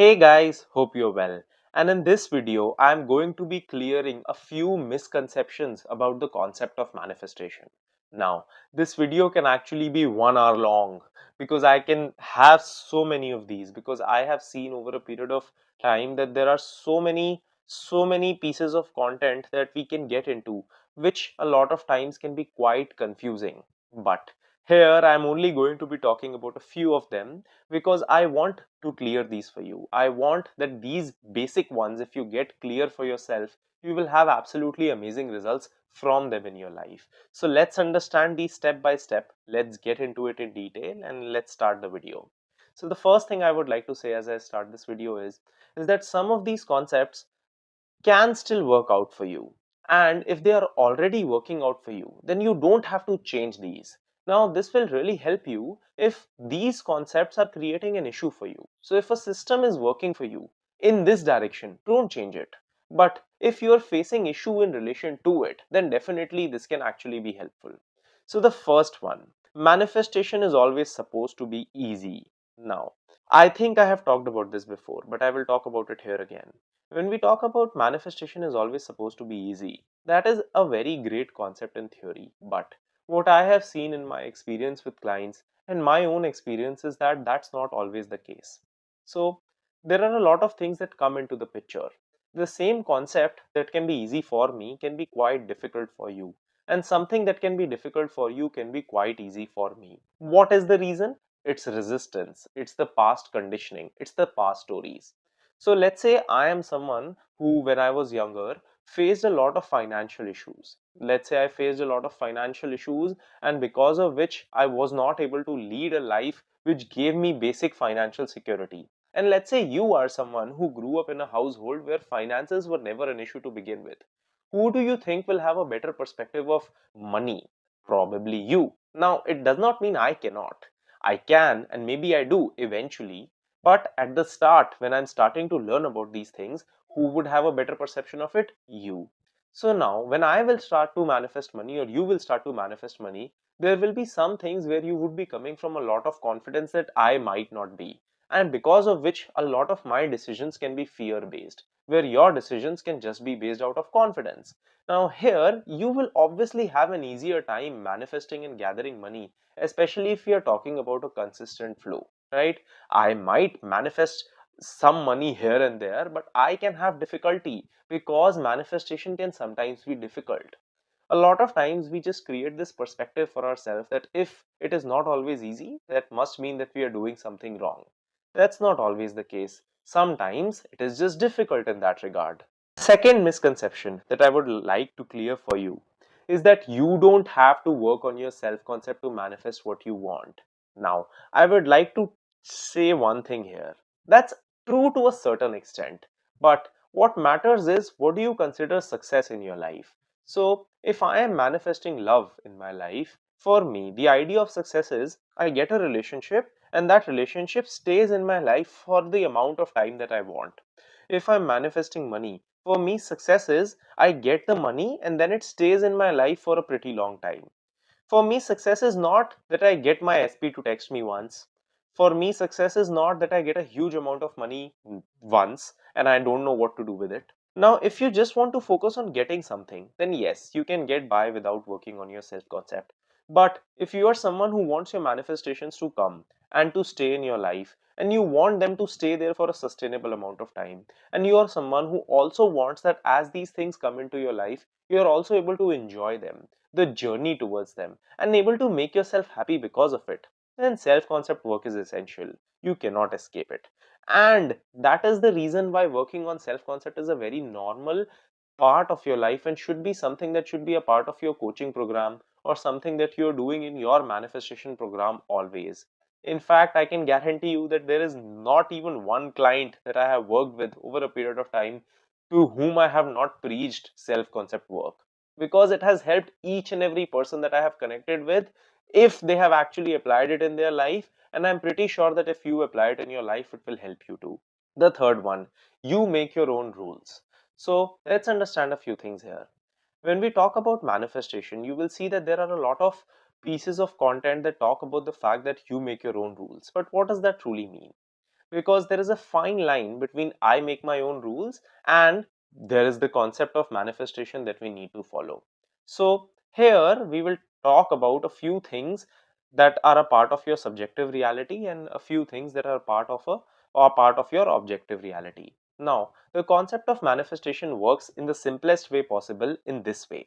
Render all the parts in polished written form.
Hey guys, hope you're well. And in this video, I'm going to be clearing a few misconceptions about the concept of manifestation. Now, this video can actually be 1 hour long because I can have so many of these because I have seen over a period of time that there are so many pieces of content that we can get into, which a lot of times can be quite confusing. But here I'm only going to be talking about a few of them because I want to clear these for you. I want that these basic ones, if you get clear for yourself, you will have absolutely amazing results from them in your life. So let's understand these step by step. Let's get into it in detail and let's start the video. So the first thing I would like to say as I start this video is that some of these concepts can still work out for you. And if they are already working out for you, then you don't have to change these. Now, this will really help you if these concepts are creating an issue for you. So, if a system is working for you in this direction, don't change it. But if you are facing issue in relation to it, then definitely this can actually be helpful. So, the first one, manifestation is always supposed to be easy. Now, I think I have talked about this before, but I will talk about it here again. When we talk about manifestation is always supposed to be easy, that is a very great concept in theory. But what I have seen in my experience with clients and my own experience is that that's not always the case. So there are a lot of things that come into the picture. The same concept that can be easy for me can be quite difficult for you. And something that can be difficult for you can be quite easy for me. What is the reason? It's resistance, it's the past conditioning, it's the past stories. So let's say I am someone who, when I was younger, faced a lot of financial issues. Let's say I faced a lot of financial issues, and because of which I was not able to lead a life which gave me basic financial security. And let's say you are someone who grew up in a household where finances were never an issue to begin with. Who do you think will have a better perspective of money? Probably you. Now, it does not mean I cannot. I can, and maybe I do eventually, but at the start, when I'm starting to learn about these things, who would have a better perception of it? You. So now, when I will start to manifest money, or you will start to manifest money, there will be some things where you would be coming from a lot of confidence that I might not be. And because of which, a lot of my decisions can be fear based, where your decisions can just be based out of confidence. Now, here, you will obviously have an easier time manifesting and gathering money, especially if we are talking about a consistent flow, right? I might manifest some money here and there, but I can have difficulty because manifestation can sometimes be difficult. A lot of times we just create this perspective for ourselves that if it is not always easy, that must mean that we are doing something wrong. That's not always the case. Sometimes it is just difficult in that regard. Second misconception that I would like to clear for you is that you don't have to work on your self concept to manifest what you want. Now, I would like to say one thing here. That's true to a certain extent. But what matters is, what do you consider success in your life? So, if I am manifesting love in my life, for me, the idea of success is I get a relationship and that relationship stays in my life for the amount of time that I want. If I'm manifesting money, for me, success is I get the money and then it stays in my life for a pretty long time. For me, success is not that I get my SP to text me once. For me, success is not that I get a huge amount of money once and I don't know what to do with it. Now, if you just want to focus on getting something, then yes, you can get by without working on your self concept. But if you are someone who wants your manifestations to come and to stay in your life, and you want them to stay there for a sustainable amount of time, and you are someone who also wants that as these things come into your life, you are also able to enjoy them, the journey towards them, and able to make yourself happy because of it, then self concept work is essential. You cannot escape it. And that is the reason why working on self concept is a very normal part of your life and should be something that should be a part of your coaching program or something that you're doing in your manifestation program always. In fact, I can guarantee you that there is not even one client that I have worked with over a period of time to whom I have not preached self concept work, because it has helped each and every person that I have connected with if they have actually applied it in their life, and I'm pretty sure that if you apply it in your life, it will help you too. The third one, you make your own rules. So let's understand a few things here. When we talk about manifestation, you will see that there are a lot of pieces of content that talk about the fact that you make your own rules. But what does that truly mean? because there is a fine line between I make my own rules and there is the concept of manifestation that we need to follow. So here we will talk about a few things that are a part of your subjective reality and a few things that are part of a or part of your objective reality. Now, the concept of manifestation works in the simplest way possible in this way.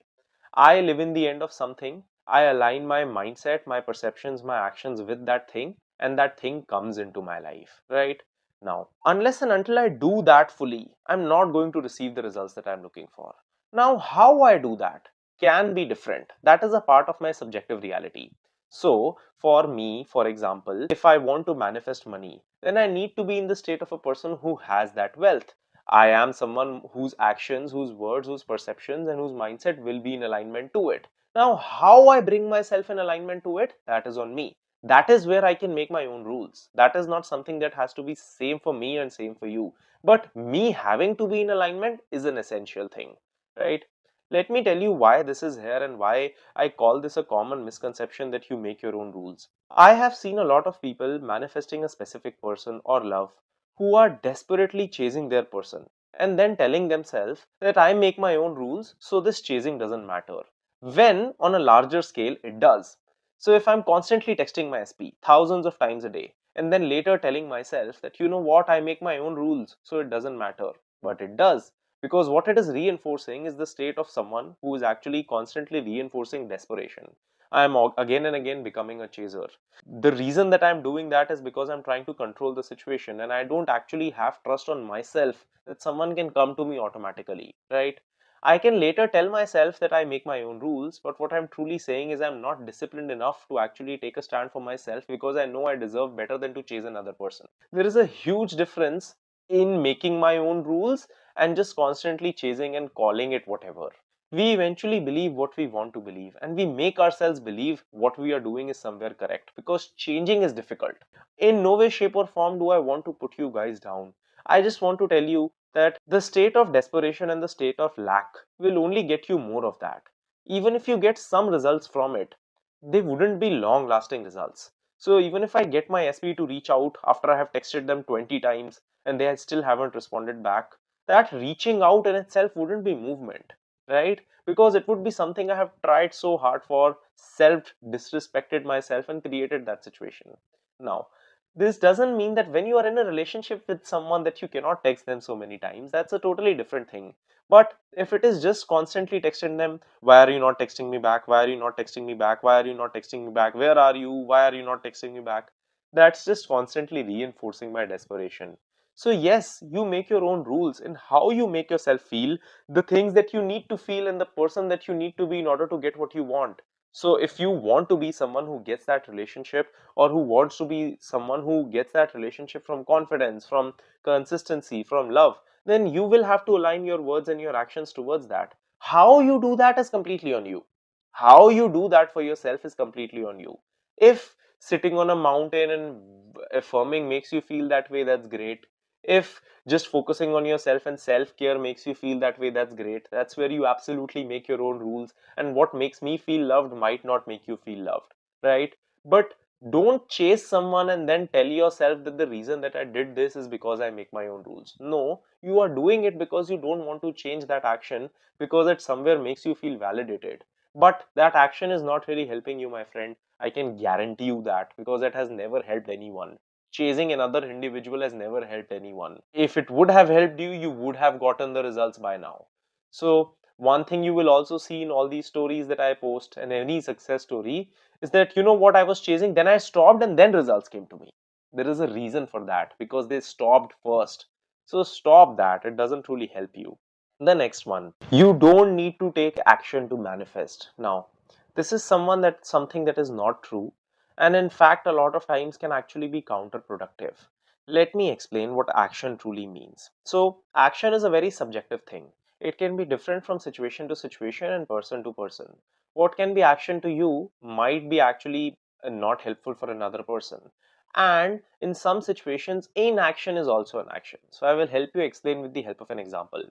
I live in the end of something, I align my mindset, my perceptions, my actions with that thing, and that thing comes into my life, right? Now, unless and until I do that fully, I'm not going to receive the results that I'm looking for. Now, how I do that can be different. That is a part of my subjective reality. So, for me, for example, if I want to manifest money, then I need to be in the state of a person who has that wealth. I am someone whose actions, whose words, whose perceptions, and whose mindset will be in alignment to it. Now, how I bring myself in alignment to it, that is on me. That is where I can make my own rules. That is not something that has to be same for me and same for you. But me having to be in alignment is an essential thing, right? Let me tell you why this is here and why I call this a common misconception that you make your own rules. I have seen a lot of people manifesting a specific person or love who are desperately chasing their person and then telling themselves that I make my own rules, so this chasing doesn't matter. When on a larger scale, it does. So if I'm constantly texting my SP thousands of times a day and then later telling myself that you know what, I make my own rules, so it doesn't matter. But it does. Because what it is reinforcing is the state of someone who is actually constantly reinforcing desperation. I am again and again becoming a chaser. The reason that I'm doing that is because I'm trying to control the situation and I don't actually have trust on myself that someone can come to me automatically, right? I can later tell myself that I make my own rules, but what I'm truly saying is I'm not disciplined enough to actually take a stand for myself because I know I deserve better than to chase another person. There is a huge difference in making my own rules and just constantly chasing and calling it whatever. We eventually believe what we want to believe and we make ourselves believe what we are doing is somewhere correct because changing is difficult. In no way, shape, or form do I want to put you guys down. I just want to tell you that the state of desperation and the state of lack will only get you more of that. Even if you get some results from it, they wouldn't be long lasting results. So even if I get my SP to reach out after I have texted them 20 times and they still haven't responded back, that reaching out in itself wouldn't be movement, right? Because it would be something I have tried so hard for, self disrespected myself and created that situation. Now, this doesn't mean that when you are in a relationship with someone that you cannot text them so many times. That's a totally different thing. But if it is just constantly texting them, why are you not texting me back? Why are you not texting me back? Why are you not texting me back? Where are you? Why are you not texting me back? That's just constantly reinforcing my desperation. So yes, you make your own rules in how you make yourself feel, the things that you need to feel and the person that you need to be in order to get what you want. So if you want to be someone who gets that relationship or who wants to be someone who gets that relationship from confidence, from consistency, from love, then you will have to align your words and your actions towards that. How you do that is completely on you. How you do that for yourself is completely on you. If sitting on a mountain and affirming makes you feel that way, that's great. If just focusing on yourself and self-care makes you feel that way, that's great. That's where you absolutely make your own rules, and what makes me feel loved might not make you feel loved, right? But don't chase someone and then tell yourself that the reason that I did this is because I make my own rules. No, you are doing it because you don't want to change that action because it somewhere makes you feel validated. But that action is not really helping you, my friend. I can guarantee you that because it has never helped anyone. Chasing another individual has never helped anyone. If it would have helped you, you would have gotten the results by now. So, one thing you will also see in all these stories that I post and any success story is that you know what I was chasing, then I stopped and then results came to me. There is a reason for that because they stopped first. So, stop that, it doesn't really help you. The next one, you don't need to take action to manifest. Now, this is something that is not true, and in fact, a lot of times can actually be counterproductive. Let me explain what action truly means. So, action is a very subjective thing. It can be different from situation to situation and person to person. What can be action to you might be actually not helpful for another person. And in some situations, inaction is also an action. So, I will help you explain with the help of an example.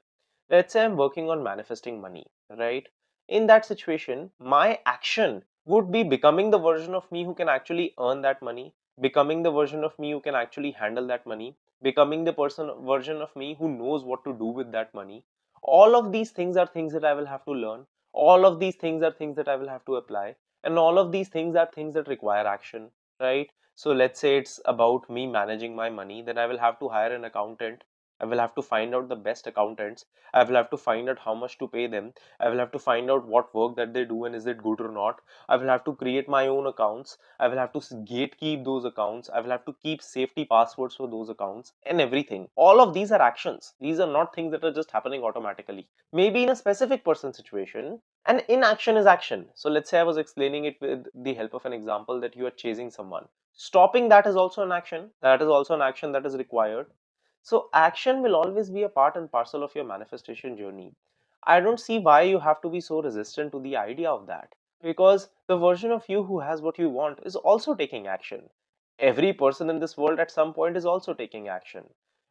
Let's say I'm working on manifesting money, right? In that situation, my action would be becoming the version of me who can actually earn that money becoming the version of me who can actually handle that money, becoming the version of me who knows what to do with that money. All of these things are things that I will have to learn. All of these things are things that I will have to apply. And all of these things are things that require action, right? So let's say it's about me managing my money, then I will have to hire an accountant. I will have to find out the best accountants. I will have to find out how much to pay them. I will have to find out what work that they do and is it good or not. I will have to create my own accounts. I will have to gatekeep those accounts. I will have to keep safety passwords for those accounts and everything. All of these are actions. These are not things that are just happening automatically. Maybe in a specific person situation, and inaction is action. So let's say I was explaining it with the help of an example that you are chasing someone. Stopping that is also an action. That is also an action that is required. So action will always be a part and parcel of your manifestation journey. I don't see why you have to be so resistant to the idea of that, because the version of you who has what you want is also taking action. Every person in this world at some point is also taking action.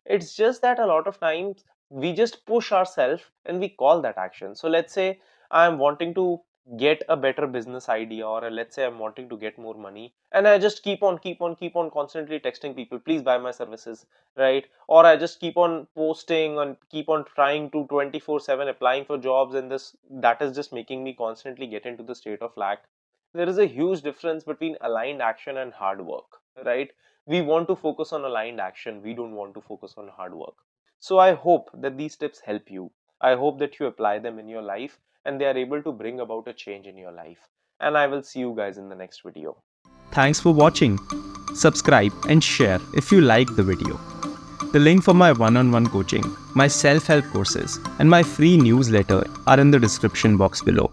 It's just that a lot of times we just push ourselves and we call that action. So let's say I'm wanting to get a better business idea, or let's say I'm wanting to get more money, and I just keep on constantly texting people, please buy my services, right? Or I just keep on posting and keep on trying to 24/7 applying for jobs, and this that is just making me constantly get into the state of lack. There is a huge difference between aligned action and hard work, right? We want to focus on aligned action, we don't want to focus on hard work. So I hope that these tips help you. I hope that you apply them in your life and they are able to bring about a change in your life. And I will see you guys in the next video. Thanks for watching. Subscribe and share if you like the video. The link for my one-on-one coaching, my self-help courses, and my free newsletter are in the description box below.